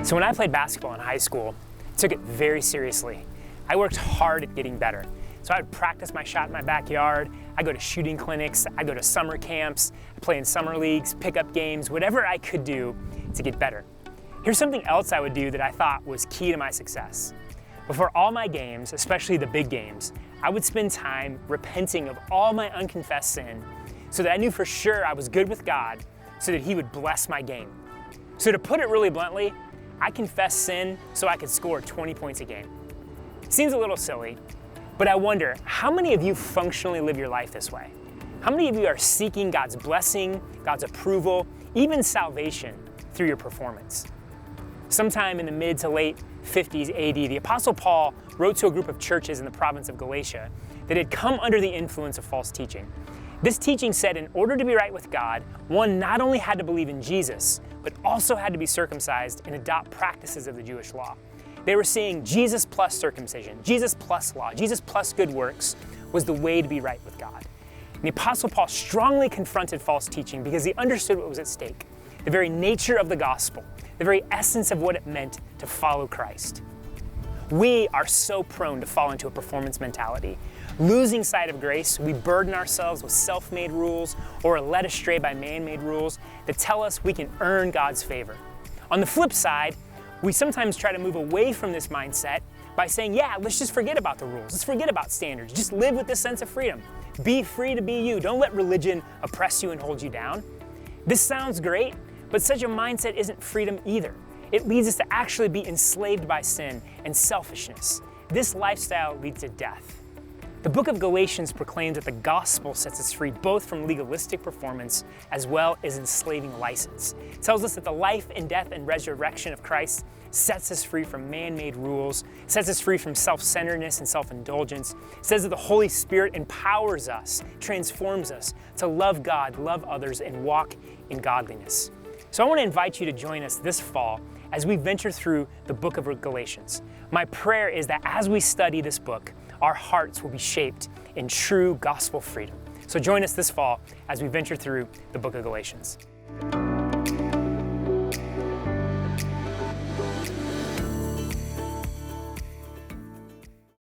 So when I played basketball in high school, I took it very seriously. I worked hard at getting better. So I would practice my shot in my backyard, I go to shooting clinics, I go to summer camps, I play in summer leagues, pickup games, whatever I could do to get better. Here's something else I would do that I thought was key to my success. Before all my games, especially the big games, I would spend time repenting of all my unconfessed sin so that I knew for sure I was good with God so that He would bless my game. So to put it really bluntly, I confessed sin so I could score 20 points a game. Seems a little silly, but I wonder, how many of you functionally live your life this way? How many of you are seeking God's blessing, God's approval, even salvation through your performance? Sometime in the mid to late 50s AD, the Apostle Paul wrote to a group of churches in the province of Galatia that had come under the influence of false teaching. This teaching said in order to be right with God, one not only had to believe in Jesus, but also had to be circumcised and adopt practices of the Jewish law. They were saying Jesus plus circumcision, Jesus plus law, Jesus plus good works was the way to be right with God. And the Apostle Paul strongly confronted false teaching because he understood what was at stake, the very nature of the gospel, the very essence of what it meant to follow Christ. We are so prone to fall into a performance mentality. Losing sight of grace, we burden ourselves with self-made rules or are led astray by man-made rules that tell us we can earn God's favor. On the flip side, we sometimes try to move away from this mindset by saying, yeah, let's just forget about the rules. Let's forget about standards. Just live with this sense of freedom. Be free to be you. Don't let religion oppress you and hold you down. This sounds great, but such a mindset isn't freedom either. It leads us to actually be enslaved by sin and selfishness. This lifestyle leads to death. The book of Galatians proclaims that the gospel sets us free both from legalistic performance as well as enslaving license. It tells us that the life and death and resurrection of Christ sets us free from man-made rules, sets us free from self-centeredness and self-indulgence. It says that the Holy Spirit empowers us, transforms us to love God, love others, and walk in godliness. So I want to invite you to join us this fall as we venture through the book of Galatians. My prayer is that as we study this book, our hearts will be shaped in true gospel freedom. So join us this fall as we venture through the book of Galatians.